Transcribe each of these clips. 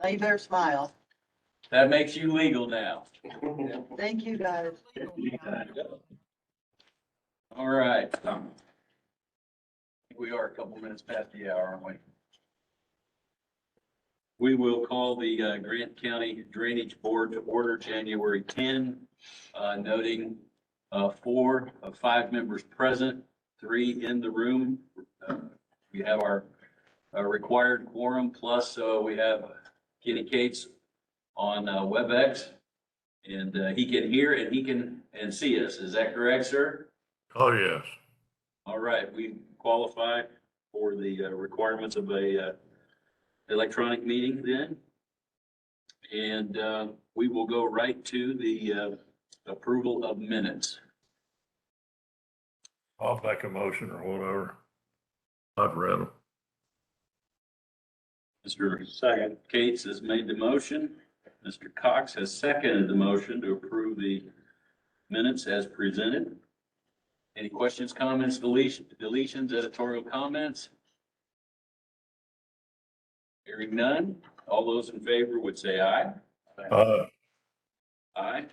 Now you better smile. That makes you legal now. Thank you, guys. All right. We are a couple minutes past the hour, aren't we? We will call the Grant County Drainage Board to order January 10, noting 4 of 5 members present, 3 in the room. We have our required quorum, plus we have Kenny Cates on WebEx, and he can hear and he can see us. Is that correct, sir? Oh, yes. All right, we qualify for the requirements of a electronic meeting then. And we will go right to the approval of minutes. I'll make a motion or whatever. I've read them. Mr. Second. Cates has made the motion. Mr. Cox has seconded the motion to approve the minutes as presented. Any questions, comments, deletions, editorial comments? Hearing none, all those in favor would say aye. Aye.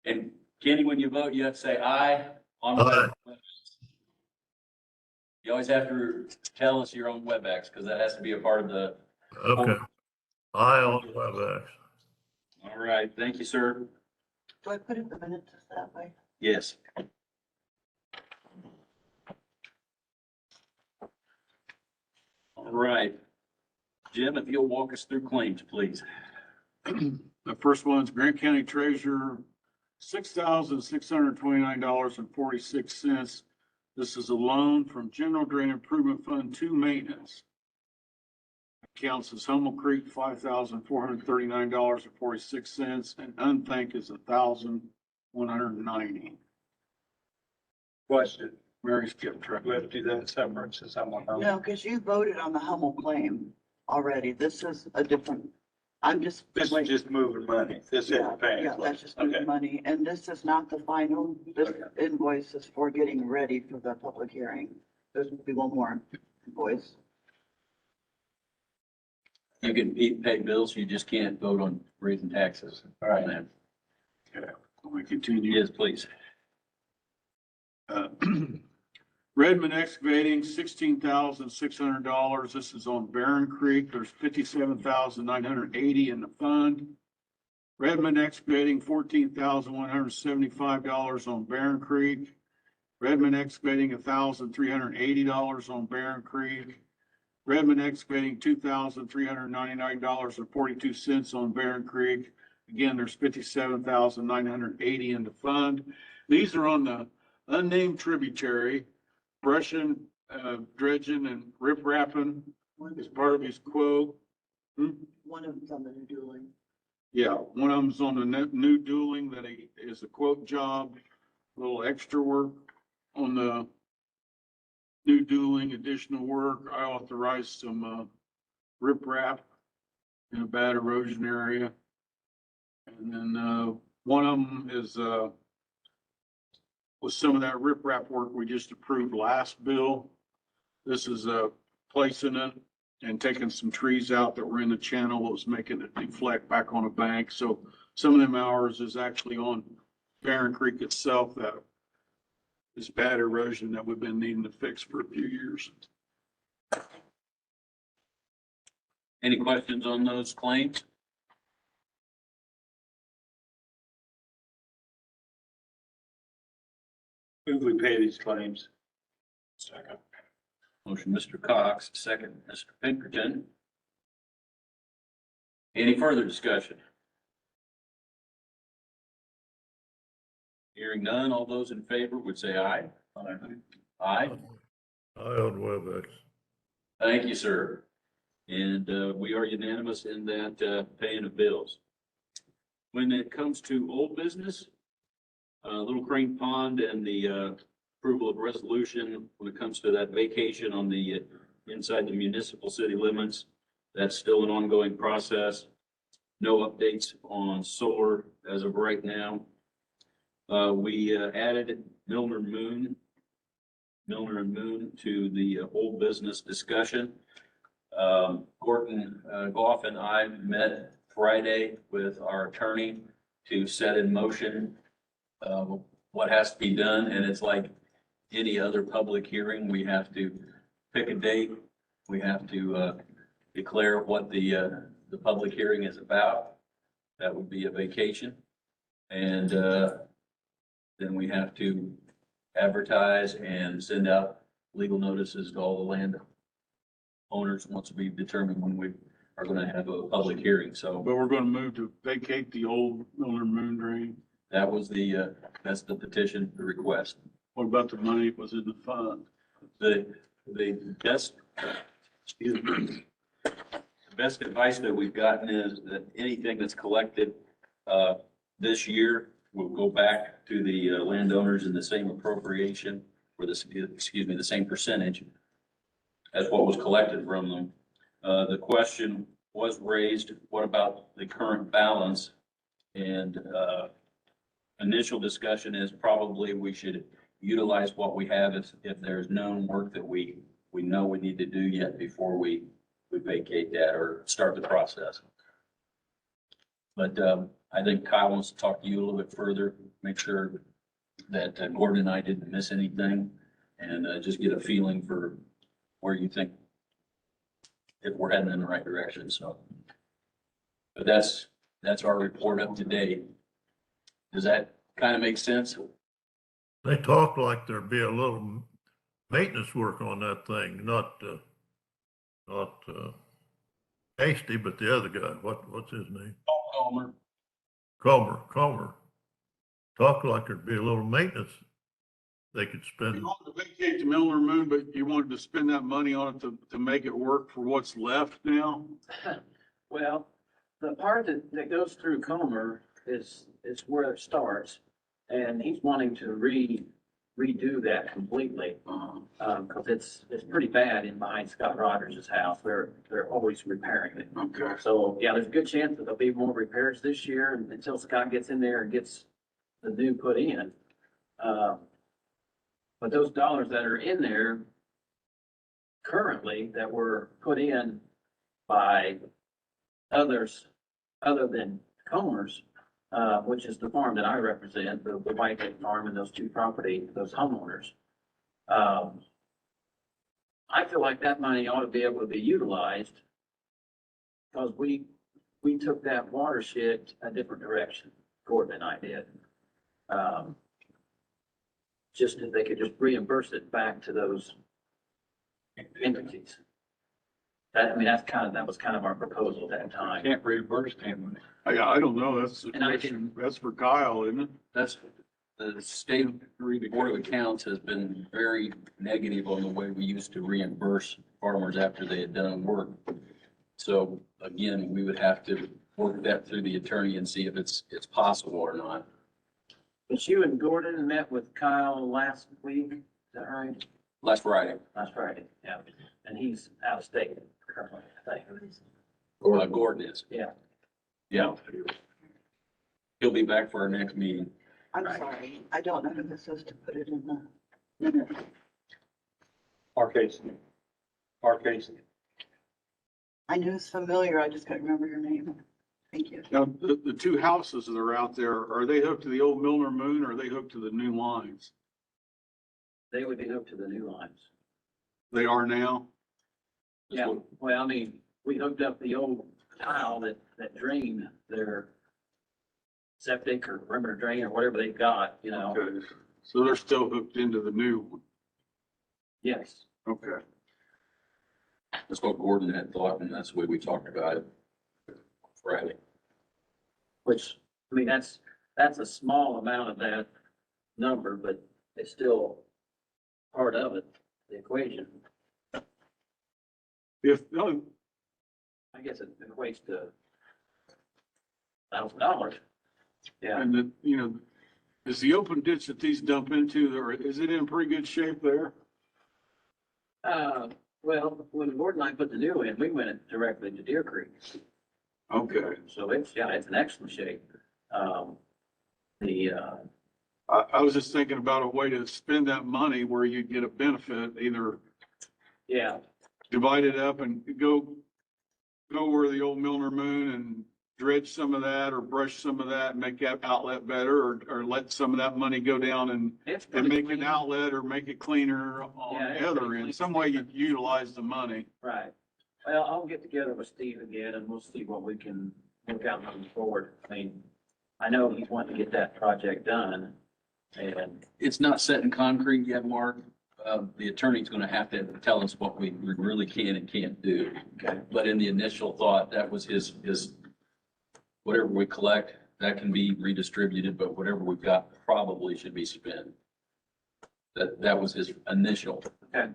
And Kenny, when you vote, you have to say aye on Aye. WebEx. You always have to tell us you're on WebEx because that has to be a part of the. Okay. I on WebEx. All right, thank you, sir. Do I put it in the minutes that way? Yes. All right. Jim, if you'll walk us through claims, please. The first one's Grant County Treasurer, $6,629.46. This is a loan from General Drain Improvement Fund to maintenance. Accounts is Hummel Creek, $5,439.46, and Unthank is $1,190. Question, Mary skipped track. we have to do that separate since I'm on. No, because you voted on the Hummel claim already. This is a different, I'm just. This is just moving money. This Yeah, isn't paying. yeah, that's just Okay. moving money. And this is not the final. This Okay. invoice is for getting ready for the public hearing. There's will be one more invoice. You can pay bills, you just can't vote on raising taxes. All right. Okay, we continue. Yes, please. Redmond Excavating, $16,600. This is on Barron Creek. There's $57,980 in the fund. Redmond Excavating, $14,175 on Barron Creek. Redmond Excavating, $1,380 on Barron Creek. Redmond Excavating, $2,399.42 on Barron Creek. Again, there's $57,980 in the fund. These are on the unnamed tributary, brushing, dredging and rip wrapping is part of his quote. One of them's on the new dueling. Yeah, one of them's on the new dueling that is a quote job, a little extra work on the new dueling, additional work. I authorized some, rip wrap in a bad erosion area. And then, one of them is, was some of that rip wrap work we just approved last bill. This is placing it and taking some trees out that were in the channel that was making it deflect back on a bank. So some of them hours is actually on Barron Creek itself, that is bad erosion that we've been needing to fix for a few years. Any questions on those claims? Move we pay these claims. Second. Motion, Mr. Cox, second, Mr. Pinkerton. Any further discussion? Hearing none, all those in favor would say aye. Aye. I on WebEx. Thank you, sir. And we are unanimous in that paying of bills. When it comes to old business, Little Crane Pond and the approval of resolution when it comes to that vacation on the inside the municipal city limits, that's still an ongoing process. No updates on solar as of right now. We added Milner and Moon to the old business discussion. Gorton Goff and I met Friday with our attorney to set in motion what has to be done, and it's like any other public hearing. We have to pick a date. We have to declare what the public hearing is about. That would be a vacation. And then we have to advertise and send out legal notices to all the land owners once we determine when we are gonna have a public hearing. So But we're gonna move to vacate the old Miller Moon Drain. that was that's the petition, the request. What about the money that was in the fund? The best, excuse me, the best advice that we've gotten is that anything that's collected, this year will go back to the landowners in the same appropriation or the same percentage as what was collected from them. The question was raised, what about the current balance? And, initial discussion is probably we should utilize what we have if there's known work that we know we need to do yet before we vacate that or start the process. But, I think Kyle wants to talk to you a little bit further, make sure that Gordon and I didn't miss anything and, just get a feeling for where you think if we're heading in the right direction, so. But that's our report up to date. Does that kind of make sense? They talk like there'd be a little maintenance work on that thing, not Hasty, but the other guy, what's his name? Palmer. Comer. Talk like there'd be a little maintenance they could spend. You wanted to vacate the Miller Moon, but you wanted to spend that money on it to make it work for what's left now? Well, the part that goes through Comer is where it starts. And he's wanting to redo that completely. Cause it's pretty bad in behind Scott Rogers' house. They're always repairing it. Okay. So, yeah, there's a good chance that there'll be more repairs this year until Scott gets in there and gets the new put in. But those dollars that are in there currently that were put in by others other than Comer's, which is the farm that I represent, the Whitehead Farm and those two those homeowners. I feel like that money ought to be able to be utilized because we took that watershed a different direction, Gordon and I did. Just if they could just reimburse it back to those entities. That was kind of our proposal at that time. Can't reimburse him. I don't know, And I didn't- that's for Kyle, isn't it? That's, the state Board of Accounts has been very negative on the way we used to reimburse farmers after they had done work. So again, we would have to work that through the attorney and see if it's possible or not. But you and Gordon met with Kyle last week, is that right? Last Friday, Last Friday, yeah. And he's out of state currently, I think. Gordon is. Yeah. Yeah. He'll be back for our next meeting. I'm Right. sorry, I don't know who this is to put it in the minutes. Mark Hasty. Mark Hasty. I knew it's familiar, I just couldn't remember your name. Thank you. Now, the two houses that are out there, are they hooked to the old Milner Moon or are they hooked to the new lines? They would be hooked to the new lines. They are now? Yeah, well, I mean, we hooked up the old tile that drained their septic or perimeter drain or whatever they've got, you know. Okay, so they're still hooked into the new one? Yes. Okay. That's what Gordon had thought, and that's the way we talked about it Friday. Which, I mean, that's a small amount of that number, but it's still part of it, the equation. If, I guess it equates to $1,000. Yeah, and the, is the open ditch that these dump into, or is it in pretty good shape there? well, when Gordon and I put the new in, we went directly to Deer Creek. Okay. So it's in excellent shape. I was just thinking about a way to spend that money where you get a benefit, either Yeah, divide it up and go go where the old Milner Moon and dredge some of that or brush some of that and make that outlet better, or let some of that money go down and It's and pretty make an clean. outlet or make it cleaner on Yeah, it's the other pretty end. clean. Some way you utilize the money. Right. Well, I'll get together with Steve again and we'll see what we can look out moving forward. I mean, I know he's wanting to get that project done and, It's not set in concrete yet, Mark. The attorney's gonna have to tell us what we really can and can't do. okay, But in the initial thought, that was his, whatever we collect, that can be redistributed, but whatever we've got probably should be spent. That was his initial. okay.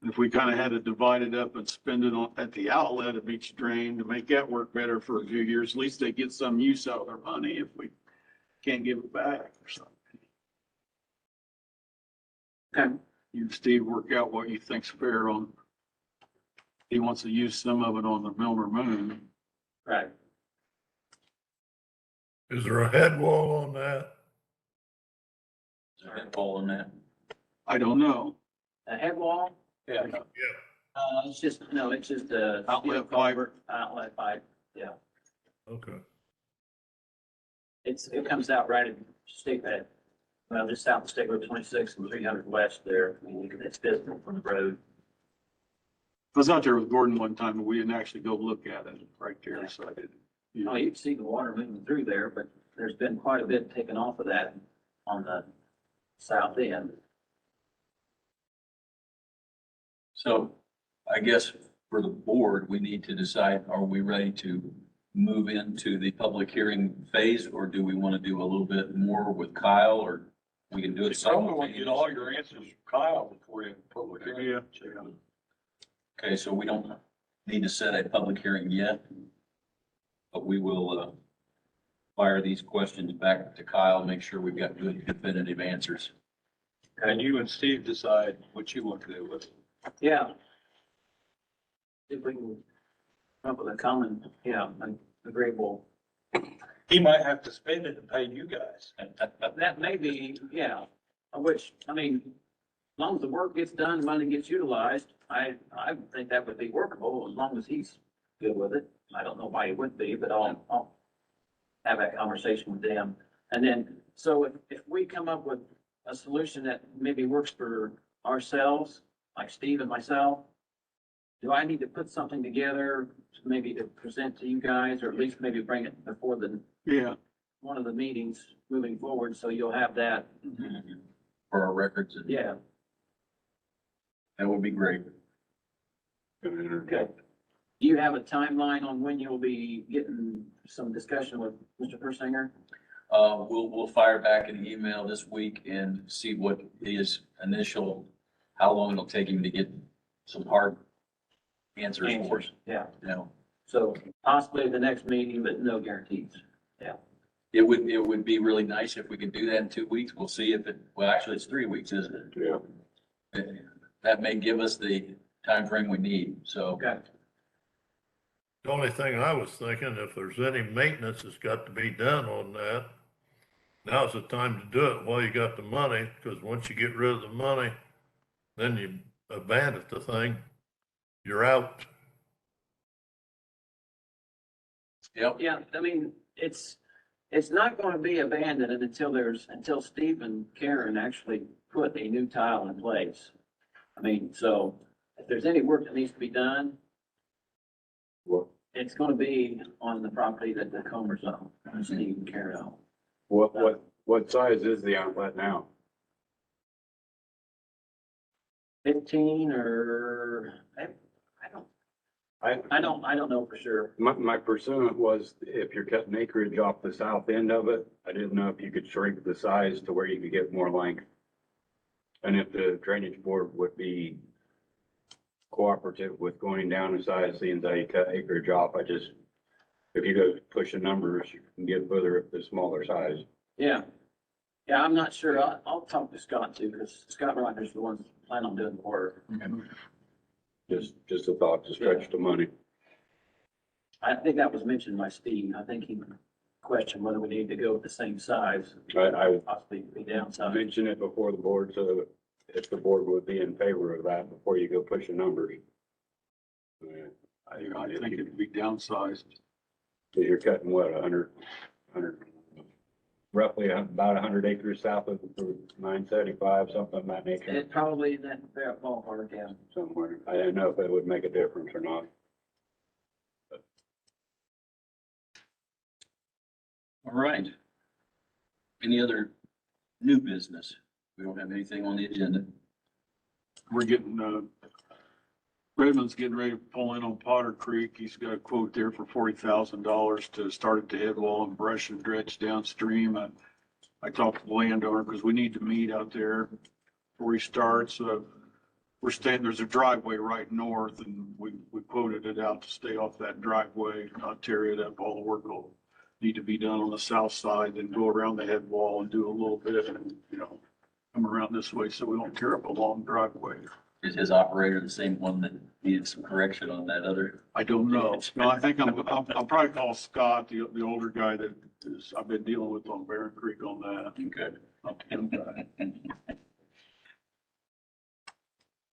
If we kind of had to divide it up and spend it on, at the outlet of each drain to make that work better for a few years, at least they get some use out of their money if we can't give it back or something. Okay. You and Steve work out what you think's fair on. He wants to use some of it on the Milner Moon. Right. Is there a head wall on that? Is there a ball on that? I don't know. A head wall? Yeah. It's just, no, it's just a. Outlet steel culvert, Outlet pipe, yeah. Okay. It comes out right at State Bed. Well, just south of State Road 26 and 300 west there. I mean, it's visible from the road. I was out there with Gordon one time, but we didn't actually go look at it right there, so I didn't. Oh, you can see the water moving through there, but there's been quite a bit taken off of that on the south end. So I guess for the board, we need to decide, are we ready to move into the public hearing phase? Or do we want to do a little bit more with Kyle, or we can do it? Probably want to get all your answers from Kyle before you public hearing. Yeah. Okay, so we don't need to set a public hearing yet. But we will, fire these questions back to Kyle, make sure we've got good definitive answers. And you and Steve decide what you want to do with it. Yeah. If we can come up with a common, an agreeable, He might have to spend it to pay you guys. that may be, which, I mean, as long as the work gets done, money gets utilized, I think that would be workable as long as he's good with it. I don't know why he wouldn't be, but I'll have that conversation with them. And then, so if we come up with a solution that maybe works for ourselves, like Steve and myself, do I need to put something together maybe to present to you guys, or at least maybe bring it before Yeah, one of the meetings moving forward, so you'll have that? For our records, and Yeah, that would be great. okay. Do you have a timeline on when you'll be getting some discussion with Mr. Persinger? We'll fire back an email this week and see what his initial, how long it'll take him to get some hard answers for us, Yeah, you know. so possibly the next meeting, but no guarantees. It would be really nice if we could do that in 2 weeks. We'll see if well, actually it's 3 weeks, isn't it? Yeah. That may give us the time frame we need, so. Okay, The only thing I was thinking, if there's any maintenance that's got to be done on that, now's the time to do it while you got the money, because once you get rid of the money, then you abandon the thing, you're out. Yep. yeah, I mean, it's not gonna be abandoned until Steve and Karen actually put a new tile in place. I mean, so if there's any work that needs to be done, it's gonna be on the property that the Comers own, Steve and Karen own. What size is the outlet now? 15 or, I don't know for sure. My pursuit was if you're cutting acreage off the south end of it, I didn't know if you could shrink the size to where you could get more length. And if the drainage board would be cooperative with going down in size, seeing how you cut acreage off, if you go pushing numbers, you can get further at the smaller size. Yeah. Yeah, I'm not sure. I'll talk to Scott too, because Scott Rogers is the one that plan on doing the work. Just a thought to stretch the money. I think that was mentioned by Steve. I think he questioned whether we need to go with the same size, I possibly be downside. mentioned it before the board, so if the board would be in favor of that before you go pushing numbers. I think it'd be downsized. So you're cutting what, 100, roughly about 100 acres south of 975, something of that nature, It probably in that ballpark, yeah. somewhere. I didn't know if it would make a difference or not. All right. Any other new business? We don't have anything on the agenda. We're getting, Redmond's getting ready to pull in on Potter Creek. He's got a quote there for $40,000 to start at the head wall and brush and dredge downstream. I talked to the landowner because we need to meet out there before he starts. We're staying, there's a driveway right north and we quoted it out to stay off that driveway, not tear it up. All the work will need to be done on the south side, then go around the head wall and do a little bit and, come around this way so we don't tear up a long driveway. Is his operator the same one that needed some correction on that other? I don't know. No, I think I'll probably call Scott, the older guy that is, I've been dealing with on Barron Creek on that. Okay. Not the young guy.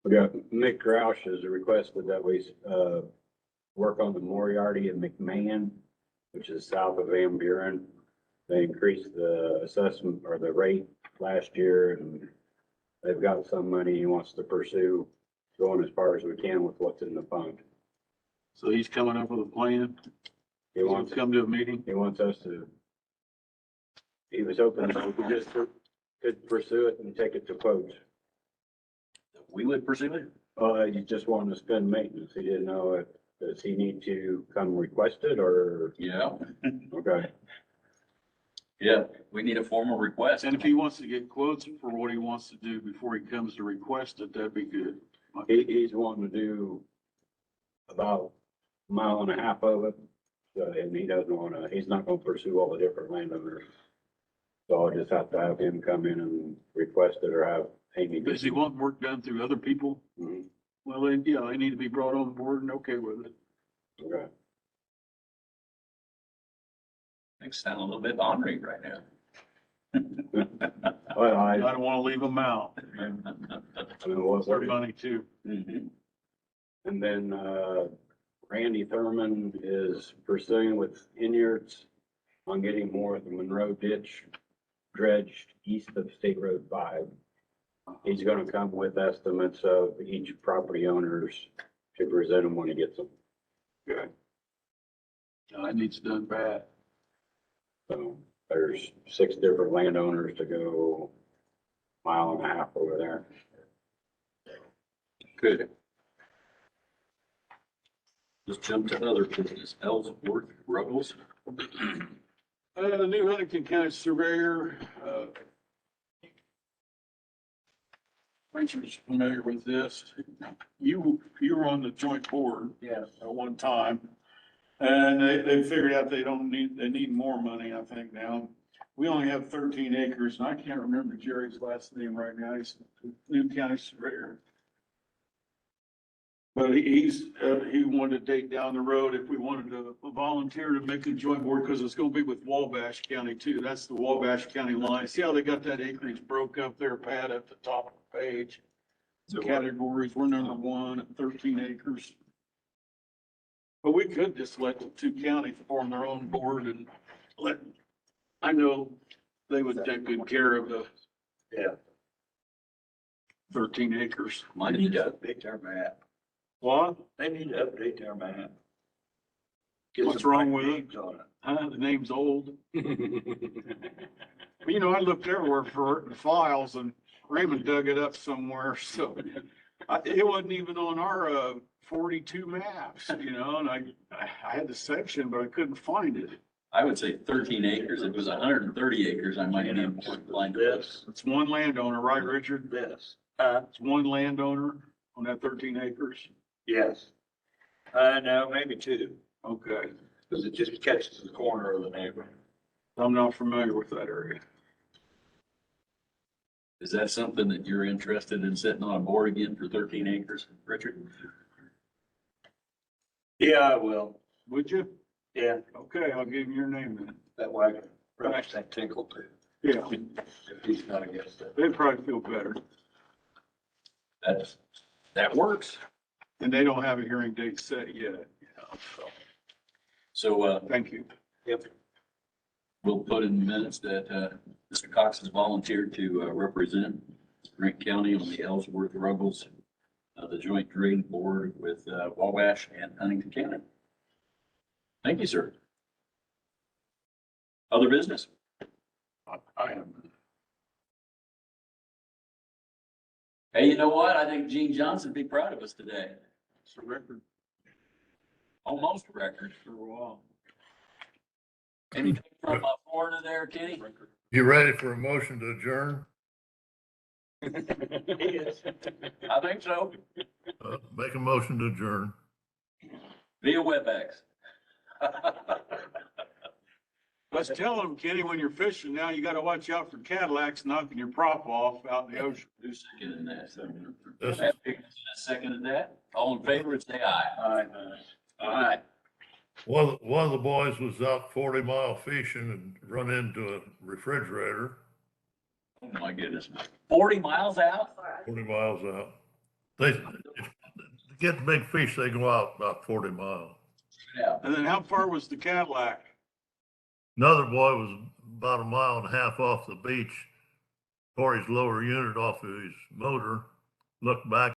We got Mick Roush has requested that we, work on the Moriarty and McMahon, which is south of Van Buren. They increased the assessment or the rate last year and they've got some money he wants to pursue, going as far as we can with what's in the fund. So he's coming up with a plan. He He wants, wants to come to a meeting. he wants us to, he was hoping that we could just could pursue it and take it to quotes. We would pursue it? He just wanted to spend maintenance. He didn't know if, does he need to come request it or, Yeah. okay. Yeah, we need a formal request. And if he wants to get quotes for what he wants to do before he comes to request it, that'd be good. He's wanting to do about a mile and a half of it. And he doesn't wanna, he's not gonna pursue all the different landowners. So I'll just have to have him come in and request it or have Amy. do Does he want work done through other people? Mhm. Well, then, yeah, they need to be brought on board and okay with it. Okay. Things sound a little bit ornery right now. Well, I I don't want to leave them out. mean, what It's their we're, money too. Mhm. and then, Randy Thurman is pursuing with Inyards on getting more of the Monroe ditch dredged east of State Road 5. He's gonna come with estimates of each property owners to present them when he gets them. Okay. It needs done bad. So there's 6 different landowners to go mile and a half over there. Good. Let's jump to other business. Ellsworth Ruggles. The new Huntington County Surveyor, Rachel's familiar with this. You were on the joint board. Yes. At one time. And they figured out they need more money, I think now. We only have 13 acres and I can't remember Jerry's last name right now. He's new county surveyor. But he wanted to take down the road if we wanted to volunteer to make the joint board, because it's gonna be with Wabash County too. That's the Wabash County line. See how they got that acreage broke up there, Pat, at the top of the page? The categories, we're number 1 at 13 acres. But we could just let the 2 counties form their own board and I know they would take good care of the. Yeah. 13 acres. Mine They need is to update their map. What? They need to update their map. Get What's some wrong right with it? names on it. Huh? The name's old. You know, I looked everywhere for files and Raymond dug it up somewhere, so it wasn't even on our 42 maps, and I had the section, but I couldn't find it. I would say 13 acres. If it was 130 acres, I might be more inclined to this. This, It's one landowner, right, Richard? this. It's one landowner on that 13 acres? Yes. No, maybe 2, Okay, because it just catches the corner of the neighbor. I'm not familiar with that area. Is that something that you're interested in sitting on a board again for 13 acres, Richard? Yeah, I will. Would you? Yeah, Okay, I'll give you your name then. that way I can represent Tinkle too, Yeah, if he's not against it. they'd probably feel better. That works. And they don't have a hearing date set yet. So, Thank you. we'll put in the minutes that, Mr. Cox has volunteered to, represent Grant County on the Ellsworth Ruggles, the Joint Drain Board with, Wabash and Huntington County. Thank you, sir. Other business? I am. Hey, you know what? I think Gene Johnson would be proud of us today. It's a record Almost a record. for a while. Anything from Florida there, Kenny? You ready for a motion to adjourn? I think so. Make a motion to adjourn. Via WebEx. Let's tell them, Kenny, when you're fishing now, you gotta watch out for Cadillacs knocking your prop off out in the ocean. Who's seconding that? This is- Have Pickens seconded that. All in favor, say aye. Aye. One of the boys was out 40-mile fishing and run into a refrigerator, Oh, my goodness. 40 miles out? 40 miles out. If to get big fish, they go out about 40 miles. Yeah. And then how far was the Cadillac? Another boy was about a mile and a half off the beach, tore his lower unit off of his motor, looked back